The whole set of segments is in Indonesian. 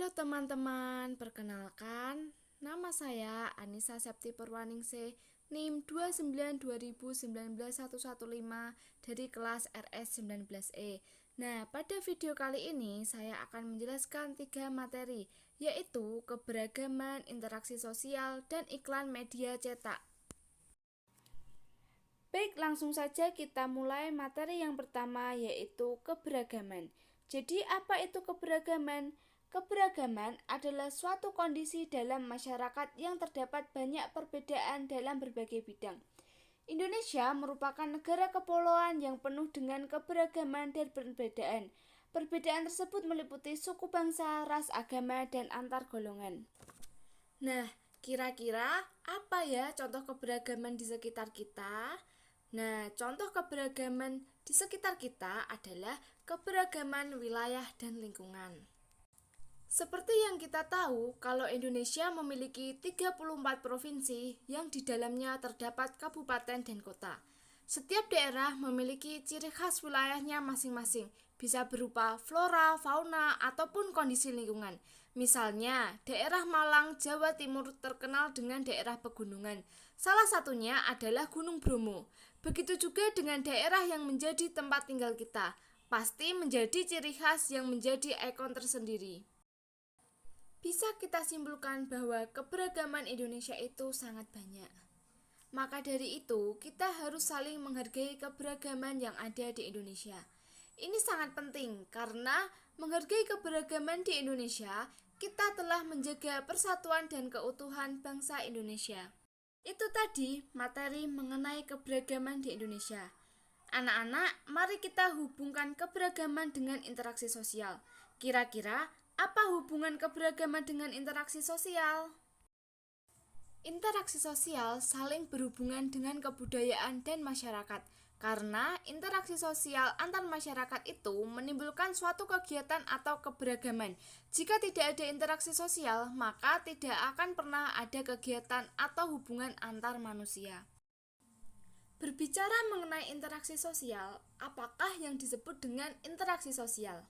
Halo teman-teman, perkenalkan, nama saya Anissa Septi Purwaningsih, NIM 2920191115 dari kelas RS19E. Nah, pada video kali ini saya akan menjelaskan 3 materi, yaitu keberagaman, interaksi sosial, dan iklan media cetak. Baik, langsung saja kita mulai materi yang pertama, yaitu keberagaman. Jadi, apa itu keberagaman? Keberagaman adalah suatu kondisi dalam masyarakat yang terdapat banyak perbedaan dalam berbagai bidang. Indonesia merupakan negara kepulauan yang penuh dengan keberagaman dan perbedaan. Perbedaan tersebut meliputi suku bangsa, ras, agama, dan antar golongan. Nah, kira-kira apa ya contoh keberagaman di sekitar kita? Nah, contoh keberagaman di sekitar kita adalah keberagaman wilayah dan lingkungan. Seperti yang kita tahu, kalau Indonesia memiliki 34 provinsi yang di dalamnya terdapat kabupaten dan kota. Setiap daerah memiliki ciri khas wilayahnya masing-masing, bisa berupa flora, fauna, ataupun kondisi lingkungan. Misalnya, daerah Malang, Jawa Timur terkenal dengan daerah pegunungan. Salah satunya adalah Gunung Bromo. Begitu juga dengan daerah yang menjadi tempat tinggal kita. Pasti menjadi ciri khas yang menjadi ikon tersendiri. Bisa kita simpulkan bahwa keberagaman Indonesia itu sangat banyak. Maka dari itu, kita harus saling menghargai keberagaman yang ada di Indonesia. Ini sangat penting karena menghargai keberagaman di Indonesia, kita telah menjaga persatuan dan keutuhan bangsa Indonesia. Itu tadi materi mengenai keberagaman di Indonesia. Anak-anak, mari kita hubungkan keberagaman dengan interaksi sosial. Kira-kira apa hubungan keberagaman dengan interaksi sosial? Interaksi sosial saling berhubungan dengan kebudayaan dan masyarakat, karena interaksi sosial antar masyarakat itu menimbulkan suatu kegiatan atau keberagaman. Jika tidak ada interaksi sosial, maka tidak akan pernah ada kegiatan atau hubungan antar manusia. Berbicara mengenai interaksi sosial, apakah yang disebut dengan interaksi sosial?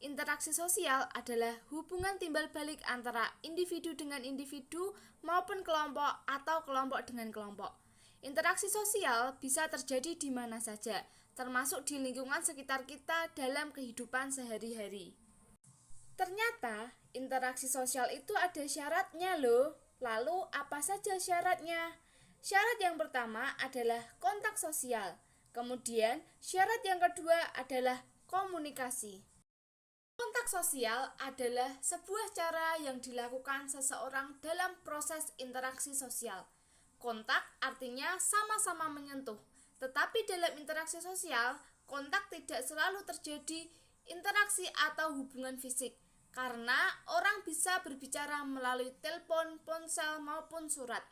Interaksi sosial adalah hubungan timbal balik antara individu dengan individu maupun kelompok atau kelompok dengan kelompok. Interaksi sosial bisa terjadi di mana saja, termasuk di lingkungan sekitar kita dalam kehidupan sehari-hari. Ternyata, interaksi sosial itu ada syaratnya loh. Lalu, apa saja syaratnya? Syarat yang pertama adalah kontak sosial. Kemudian, syarat yang kedua adalah komunikasi. Kontak sosial adalah sebuah cara yang dilakukan seseorang dalam proses interaksi sosial. Kontak artinya sama-sama menyentuh, tetapi dalam interaksi sosial, kontak tidak selalu terjadi interaksi atau hubungan fisik, karena orang bisa berbicara melalui telepon, ponsel, maupun surat.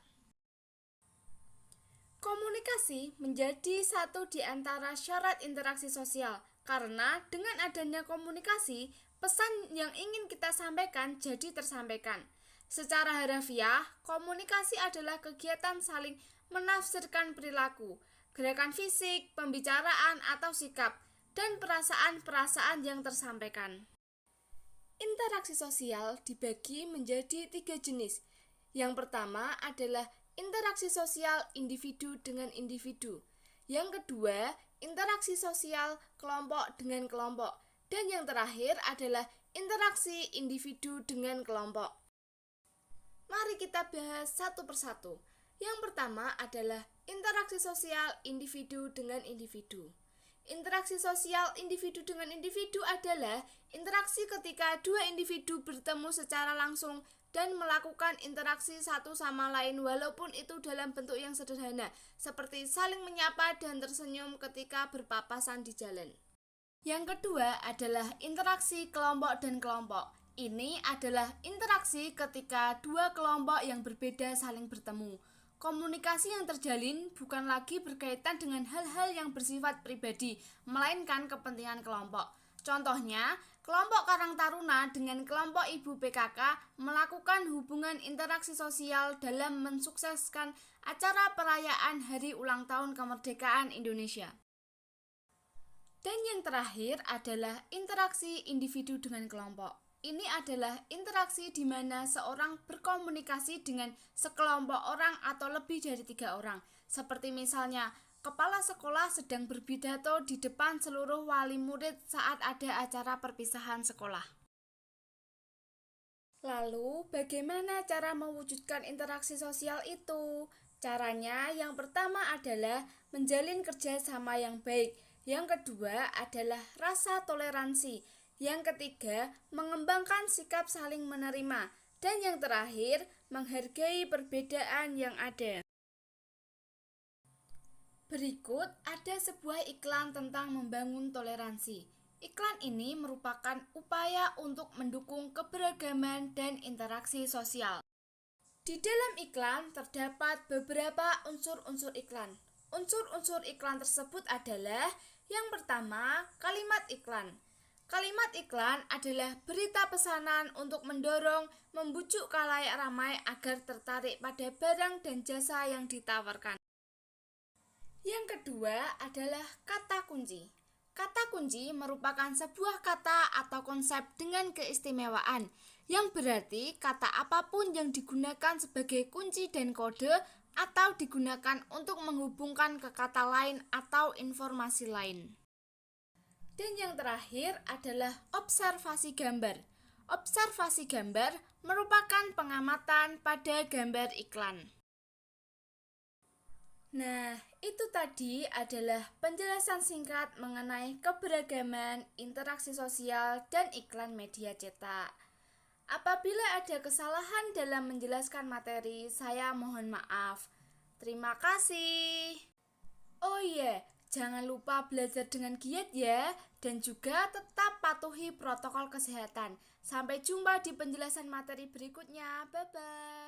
Komunikasi menjadi satu di antara syarat interaksi sosial, karena dengan adanya komunikasi, pesan yang ingin kita sampaikan jadi tersampaikan. Secara harafiah, komunikasi adalah kegiatan saling menafsirkan perilaku, gerakan fisik, pembicaraan atau sikap, dan perasaan-perasaan yang tersampaikan. Interaksi sosial dibagi menjadi 3 jenis. Yang pertama adalah interaksi sosial individu dengan individu. Yang kedua, interaksi sosial kelompok dengan kelompok. Dan yang terakhir adalah interaksi individu dengan kelompok. Mari kita bahas satu persatu. Yang pertama adalah interaksi sosial individu dengan individu. Interaksi sosial individu dengan individu adalah interaksi ketika dua individu bertemu secara langsung dan melakukan interaksi satu sama lain walaupun itu dalam bentuk yang sederhana, seperti saling menyapa dan tersenyum ketika berpapasan di jalan. Yang kedua adalah interaksi kelompok dan kelompok. Ini adalah interaksi ketika dua kelompok yang berbeda saling bertemu. Komunikasi yang terjalin bukan lagi berkaitan dengan hal-hal yang bersifat pribadi, melainkan kepentingan kelompok. Contohnya, kelompok Karang Taruna dengan kelompok Ibu PKK melakukan hubungan interaksi sosial dalam mensukseskan acara perayaan Hari Ulang Tahun Kemerdekaan Indonesia. Dan yang terakhir adalah interaksi individu dengan kelompok. Ini adalah interaksi di mana seorang berkomunikasi dengan sekelompok orang atau lebih dari 3 orang. Seperti misalnya, kepala sekolah sedang berpidato di depan seluruh wali murid saat ada acara perpisahan sekolah. Lalu, bagaimana cara mewujudkan interaksi sosial itu? Caranya yang pertama adalah menjalin kerjasama yang baik. Yang kedua adalah rasa toleransi. Yang ketiga, mengembangkan sikap saling menerima. Dan yang terakhir, menghargai perbedaan yang ada. Berikut ada sebuah iklan tentang membangun toleransi. Iklan ini merupakan upaya untuk mendukung keberagaman dan interaksi sosial. Di dalam iklan terdapat beberapa unsur-unsur iklan. Unsur-unsur iklan tersebut adalah yang pertama, kalimat iklan. Kalimat iklan adalah berita pesanan untuk mendorong, membujuk khalayak ramai agar tertarik pada barang dan jasa yang ditawarkan. Yang kedua adalah kata kunci. Kata kunci merupakan sebuah kata atau konsep dengan keistimewaan, yang berarti kata apapun yang digunakan sebagai kunci dan kode atau digunakan untuk menghubungkan ke kata lain atau informasi lain. Dan yang terakhir adalah observasi gambar. Observasi gambar merupakan pengamatan pada gambar iklan. Nah, itu tadi adalah penjelasan singkat mengenai keberagaman, interaksi sosial, dan iklan media cetak. Apabila ada kesalahan dalam menjelaskan materi, saya mohon maaf. Terima kasih. Oh iya, jangan lupa belajar dengan giat ya, dan juga tetap patuhi protokol kesehatan. Sampai jumpa di penjelasan materi berikutnya. Bye-bye.